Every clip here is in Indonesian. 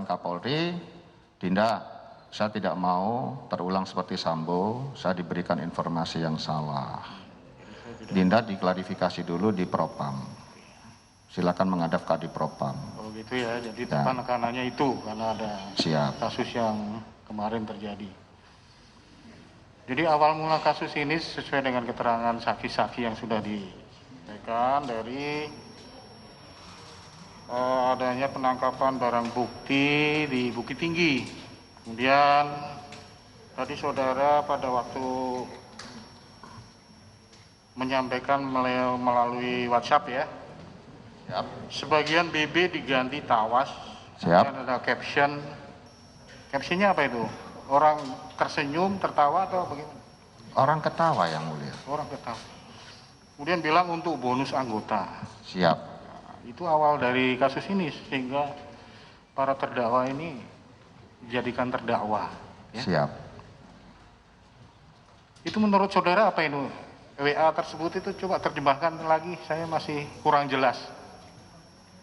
sampaikan Kapolri, Dinda, saya tidak mau terulang seperti Sambo, saya diberikan informasi yang salah. Dinda diklarifikasi dulu di Propam. Silakan menghadap Kadipropam. Oh gitu ya, jadi tekanannya itu karena ada kasus yang kemarin terjadi. Jadi awal mula kasus ini sesuai dengan keterangan saksi-saksi yang sudah disampaikan dari adanya penangkapan barang bukti di Bukit Tinggi. Kemudian tadi saudara pada waktu menyampaikan melalui WhatsApp ya. Siap. Sebagian BB diganti Tawas. Siap. Kemudian ada caption. Captionnya apa itu? Orang tersenyum, tertawa atau bagaimana? Orang ketawa yang mulia. Orang ketawa. Kemudian bilang untuk bonus anggota. Siap. Nah, itu awal dari kasus ini sehingga para terdakwa ini dijadikan terdakwa. Ya? Siap. Itu menurut saudara apa ini? WA tersebut itu coba terjemahkan lagi, saya masih kurang jelas.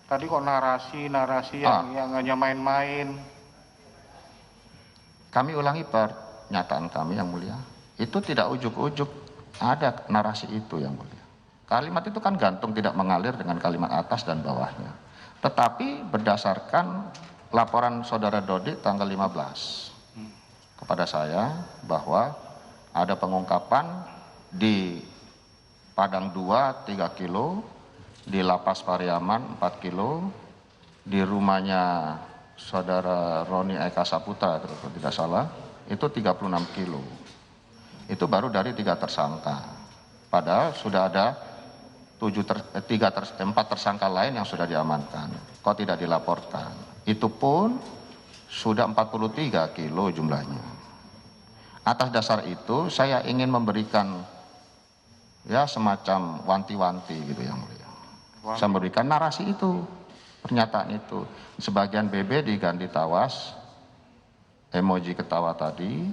Tadi kok narasi yang hanya main-main. Kami ulangi pernyataan kami yang mulia. Itu tidak ujuk-ujuk ada narasi itu yang mulia. Kalimat itu kan gantung tidak mengalir dengan kalimat atas dan bawahnya. Tetapi berdasarkan laporan saudara Dodi tanggal 15 kepada saya bahwa ada pengungkapan di Padang 2 3 kilo, di Lapas Pariaman 4 kilo, di rumahnya saudara Roni Eka Saputra kalau tidak salah itu 36 kilo. Itu baru dari 3 tersangka. Padahal sudah ada 4 tersangka lain yang sudah diamankan. Kok tidak dilaporkan? Itu pun sudah 43 kilo jumlahnya. Atas dasar itu saya ingin memberikan ya semacam wanti-wanti gitu yang mulia. Saya memberikan narasi itu, pernyataan itu. Sebagian BB diganti Tawas, emoji ketawa tadi,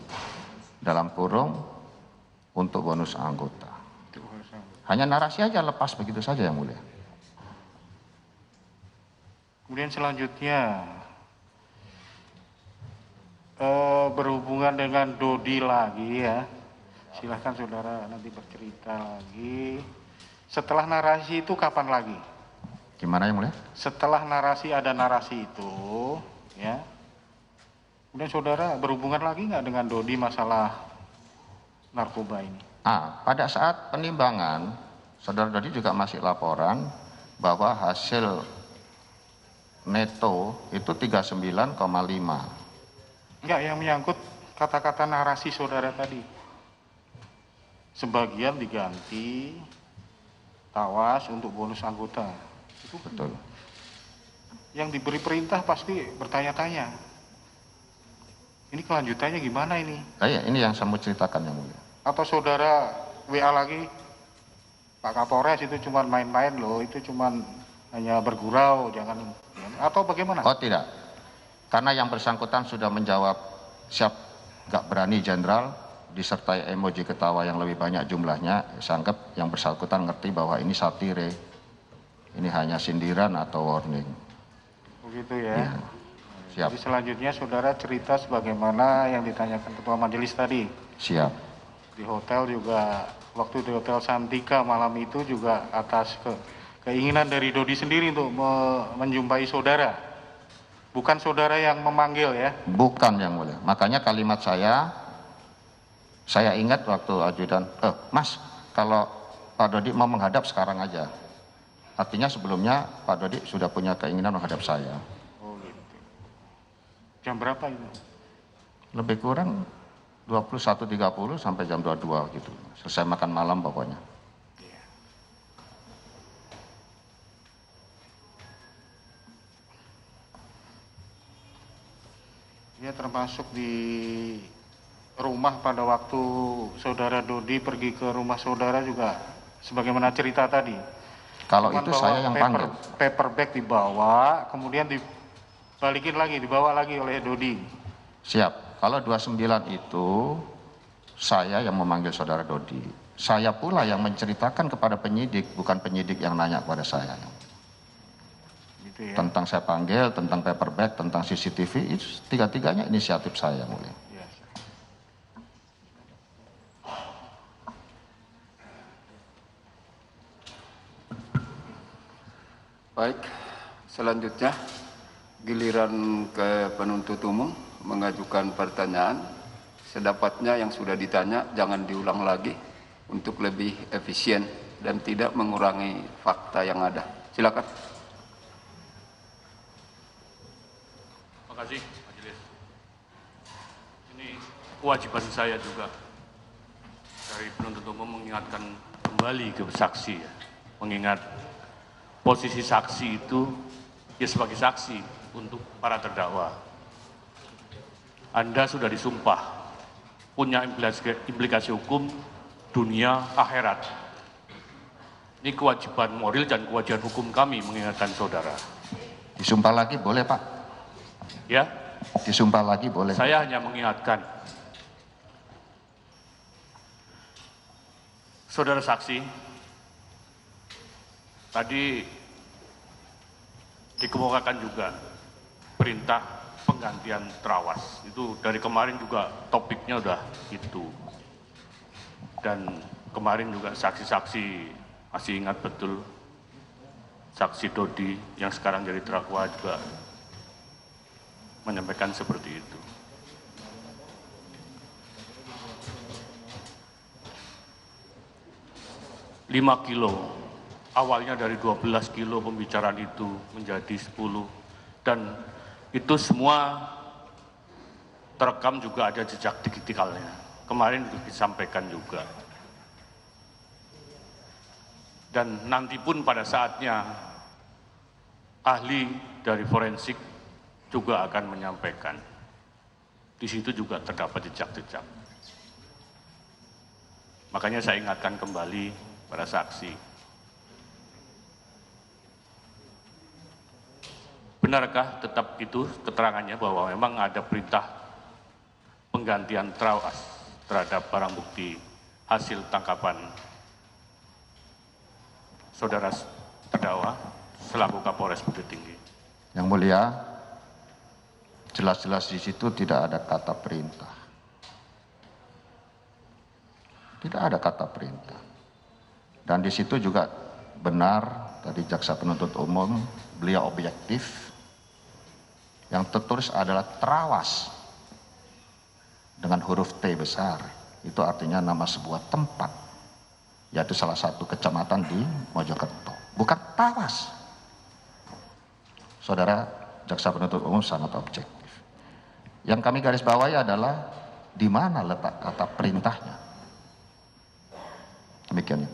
dalam kurung untuk bonus anggota. Hanya narasi aja lepas begitu saja yang mulia. Kemudian selanjutnya berhubungan dengan Dodi lagi ya. Silahkan saudara nanti bercerita lagi. Setelah narasi itu kapan lagi? Gimana yang mulia? Setelah narasi ada narasi itu, ya. Kemudian saudara berhubungan lagi nggak dengan Dodi masalah narkoba ini? Pada saat penimbangan, saudara Dodi juga masih laporan bahwa hasil neto itu 39,5. Enggak, yang menyangkut kata-kata narasi saudara tadi. Sebagian diganti Tawas untuk bonus anggota. Itu betul. Yang diberi perintah pasti bertanya-tanya. Ini kelanjutannya gimana ini? Ini yang saya mau ceritakan yang mulia. Atau saudara WA lagi, Pak Kapolres itu cuma main-main loh, itu cuma hanya bergurau, jangan. Atau bagaimana? Oh tidak, karena yang bersangkutan sudah menjawab siap, gak berani jenderal, disertai emoji ketawa yang lebih banyak jumlahnya, saya anggap yang bersangkutan ngerti bahwa ini satire, ini hanya sindiran atau warning. Begitu ya. Siap. Jadi selanjutnya saudara cerita sebagaimana yang ditanyakan ketua majelis tadi. Siap. Di hotel juga, waktu di Hotel Santika malam itu juga atas keinginan dari Dodi sendiri untuk menjumpai saudara. Bukan saudara yang memanggil ya? Bukan yang mulia. Makanya kalimat saya ingat waktu ajudan, Mas, kalau Pak Dodi mau menghadap sekarang aja. Artinya sebelumnya Pak Dodi sudah punya keinginan menghadap saya. Oh gitu. Jam berapa itu? Lebih kurang 21.30 sampai jam 22 gitu. Selesai makan malam pokoknya. Ya termasuk di rumah pada waktu saudara Dodi pergi ke rumah saudara juga sebagaimana cerita tadi. Kalau itu saya yang panggil. Paper bag dibawa, kemudian dibalikin lagi, dibawa lagi oleh Dodi. Siap. Kalau 29 itu saya yang memanggil saudara Dodi. Saya pula yang menceritakan kepada penyidik, bukan penyidik yang nanya kepada saya. Itu ya. Tentang saya panggil, tentang paperback, tentang CCTV, itu tiga-tiganya inisiatif saya yang mulia. Ya. Baik, selanjutnya giliran ke penuntut umum mengajukan pertanyaan. Sedapatnya yang sudah ditanya jangan diulang lagi untuk lebih efisien dan tidak mengurangi fakta yang ada. Silakan. Terima kasih, Majelis. Ini kewajiban saya juga dari penuntut umum mengingatkan kembali ke saksi, ya. Mengingat posisi saksi itu ya sebagai saksi untuk para terdakwa. Anda sudah disumpah, punya implikasi hukum dunia akhirat. Ini kewajiban moral dan kewajiban hukum kami mengingatkan saudara. Disumpah lagi boleh Pak? Ya, Disumpah lagi boleh. saya hanya mengingatkan. Saudara saksi, tadi dikemukakan juga perintah penggantian terawas. Itu dari kemarin juga topiknya udah itu. Dan kemarin juga saksi-saksi masih ingat betul, saksi Dodi yang sekarang jadi terdakwa juga menyampaikan seperti itu. Lima kilo, awalnya dari 12 kilo pembicaraan itu menjadi 10, dan itu semua terekam juga ada jejak digitalnya. Kemarin disampaikan juga. Dan nanti pun pada saatnya ahli dari forensik juga akan menyampaikan. Di situ juga terdapat jejak-jejak. Makanya saya ingatkan kembali pada saksi. Benarkah tetap itu keterangannya bahwa memang ada perintah penggantian terawas terhadap barang bukti hasil tangkapan saudara terdakwa selaku Kapolres Bukit Tinggi? Yang mulia, jelas-jelas di situ tidak ada kata perintah. Tidak ada kata perintah. Dan di situ juga benar tadi jaksa penuntut umum, beliau objektif. Yang tertulis adalah terawas dengan huruf T besar. Itu artinya nama sebuah tempat, yaitu salah satu kecamatan di Mojokerto. Bukan Tawas. Saudara jaksa penuntut umum sangat objektif. Yang kami garis bawahi adalah di mana letak kata perintahnya. Demikian.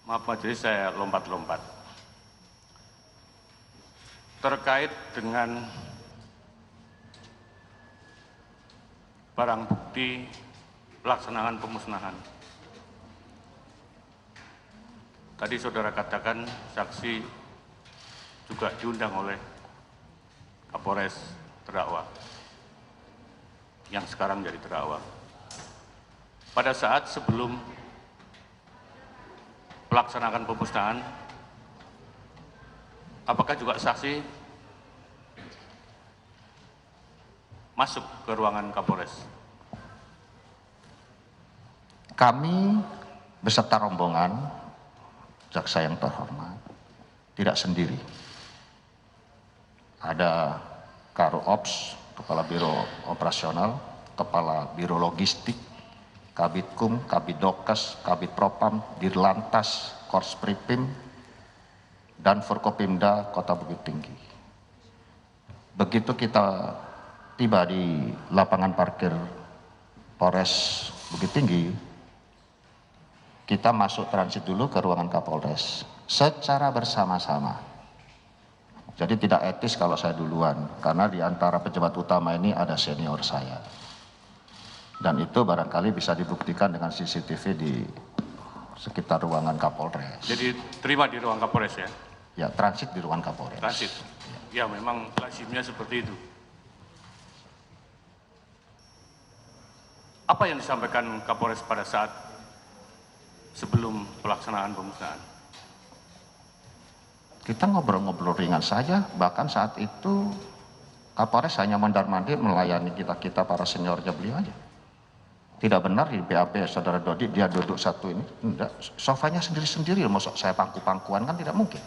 Maaf majelis, saya lompat-lompat. Terkait dengan barang bukti pelaksanaan pemusnahan. Tadi saudara katakan saksi juga diundang oleh Kapolres terdakwa yang sekarang jadi terdakwa. Pada saat sebelum pelaksanaan pemusnahan, apakah juga saksi masuk ke ruangan Kapolres? Kami beserta rombongan jaksa yang terhormat tidak sendiri. Ada Karo Ops, Kepala Biro Operasional, Kepala Biro Logistik, Kabitkum, Kabidokes, Kabid Propam, Dirlantas, Korspripim, dan Forkopimda Kota Bukit Tinggi. Begitu kita tiba di lapangan parkir Polres Bukit Tinggi, kita masuk transit dulu ke ruangan Kapolres secara bersama-sama. Jadi tidak etis kalau saya duluan, karena di antara pejabat utama ini ada senior saya. Dan itu barangkali bisa dibuktikan dengan CCTV di sekitar ruangan Kapolres. Jadi terima di ruang Kapolres ya? Ya, transit di ruangan Kapolres. Transit. Ya memang lazimnya seperti itu. Apa yang disampaikan Kapolres pada saat sebelum pelaksanaan pemusnahan? Kita ngobrol-ngobrol ringan saja, bahkan saat itu Kapolres hanya mondar-mandir melayani kita para seniornya beliau aja. Tidak benar di BAP saudara Dodi dia duduk satu ini, enggak, sofanya sendiri-sendiri, mau saya pangku-pangkuan kan tidak mungkin.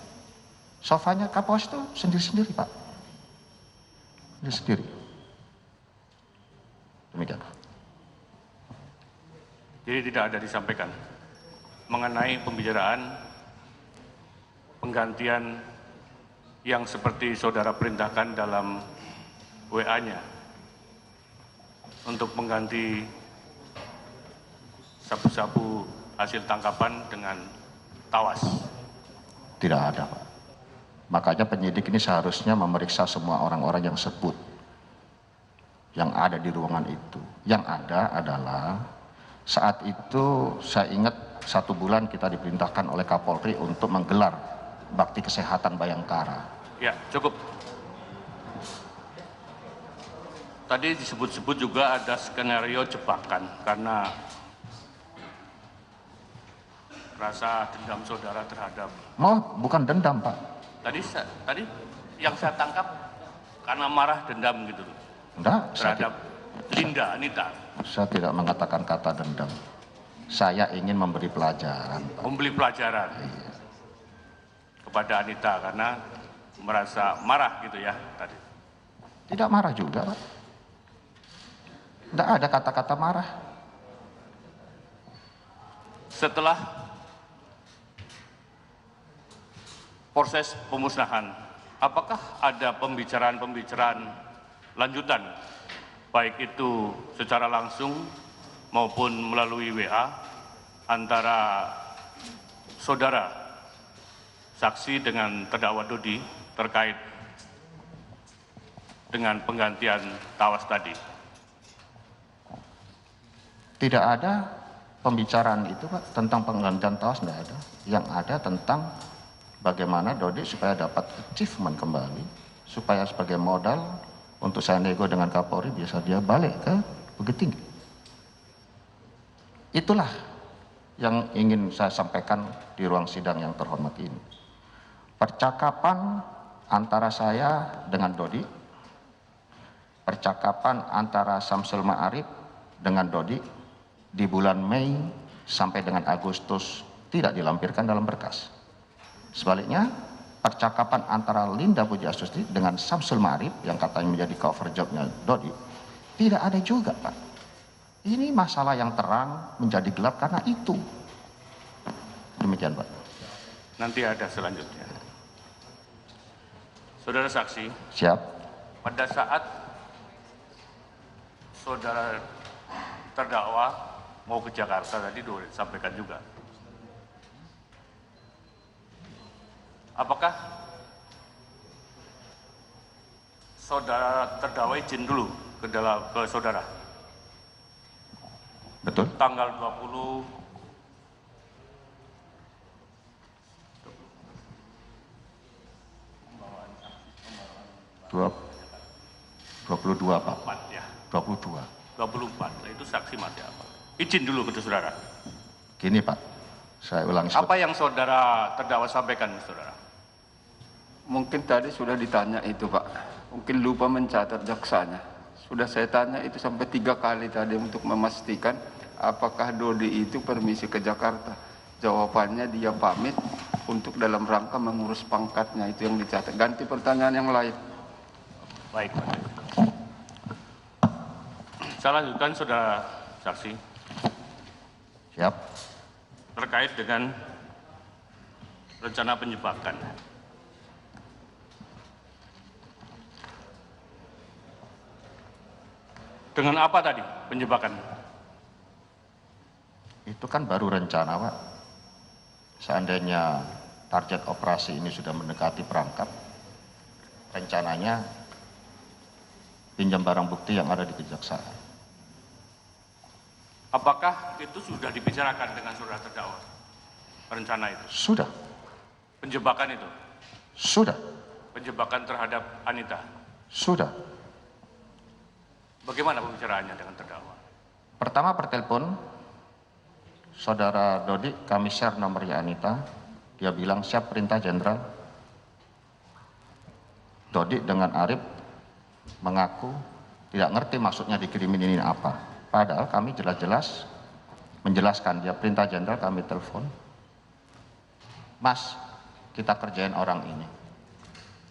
Sofanya Kapolres itu sendiri-sendiri Pak, sendiri. Demikian. Jadi tidak ada disampaikan mengenai pembicaraan penggantian yang seperti saudara perintahkan dalam WA-nya untuk mengganti sabu-sabu hasil tangkapan dengan tawas. Tidak ada Pak. Makanya penyidik ini seharusnya memeriksa semua orang-orang yang sebut yang ada di ruangan itu. Yang ada adalah saat itu saya ingat 1 bulan kita diperintahkan oleh Kapolri untuk menggelar bakti kesehatan Bayangkara. Ya, cukup. Tadi disebut-sebut juga ada skenario jebakan karena rasa dendam saudara terhadap. Bukan dendam Pak. Tadi yang saya tangkap karena marah dendam gitu. Enggak, terhadap Linda Anita. Saya tidak mengatakan kata dendam. Saya ingin memberi pelajaran Pak. Memberi pelajaran. Iya. Kepada Anita karena merasa marah gitu ya tadi. Tidak marah juga Pak. Tidak ada kata-kata marah. Setelah proses pemusnahan, apakah ada pembicaraan-pembicaraan lanjutan, baik itu secara langsung maupun melalui WA antara saudara saksi dengan terdakwa Dodi terkait dengan penggantian tawas tadi? Tidak ada pembicaraan itu Pak tentang penggantian tawas, tidak ada. Yang ada tentang bagaimana Dodi supaya dapat achievement kembali, supaya sebagai modal untuk saya nego dengan Kapolri biasa dia balik ke Bukit Tinggi. Itulah yang ingin saya sampaikan di ruang sidang yang terhormat ini. Percakapan antara saya dengan Dodi, percakapan antara Samsul Ma'arif dengan Dodi di bulan Mei sampai dengan Agustus tidak dilampirkan dalam berkas. Sebaliknya, percakapan antara Linda Pujiastuti dengan Samsul Ma'arif yang katanya menjadi cover jobnya Dodi tidak ada juga Pak. Ini masalah yang terang menjadi gelap karena itu. Demikian Pak. Nanti ada selanjutnya. Saudara saksi. Siap. Pada saat saudara terdakwa mau ke Jakarta tadi sudah disampaikan juga. Apakah saudara terdakwa izin dulu ke saudara? Betul. Tanggal 22 Pak. ya. 22. 24. Itu saksi masih apa? Izin dulu ke saudara. Gini Pak, saya ulangi. Apa yang saudara terdakwa sampaikan, saudara? Mungkin tadi sudah ditanya itu Pak, mungkin lupa mencatat jaksanya. Sudah saya tanya itu sampai 3 kali tadi untuk memastikan apakah Dodi itu permisi ke Jakarta. Jawabannya dia pamit untuk dalam rangka mengurus pangkatnya, itu yang dicatat. Ganti pertanyaan yang lain. Baik, Pak. Saya lanjutkan, saudara saksi. Siap. Terkait dengan rencana penjebakan. Dengan apa tadi penjebakan? Itu kan baru rencana Pak. Seandainya target operasi ini sudah mendekati perangkap, rencananya pinjam barang bukti yang ada di kejaksaan. Apakah itu sudah dibicarakan dengan saudara terdakwa? Rencana itu? Sudah. Penjebakan itu? Sudah. Penjebakan terhadap Anita? Sudah. Bagaimana pembicaraannya dengan terdakwa? Pertama pertelepon, saudara Dodi, kami share nomornya Anita. Dia bilang siap perintah jenderal. Dodik dengan Arif mengaku tidak ngerti maksudnya dikirimin ini apa. Padahal kami jelas-jelas menjelaskan, dia perintah jenderal kami telepon, Mas, kita kerjain orang ini.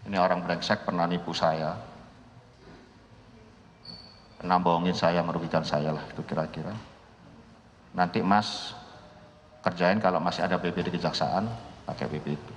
Ini orang brengsek pernah nipu saya, pernah bohongin saya, merugikan saya lah itu kira-kira. Nanti Mas kerjain kalau masih ada BP di kejaksaan, pakai BP itu.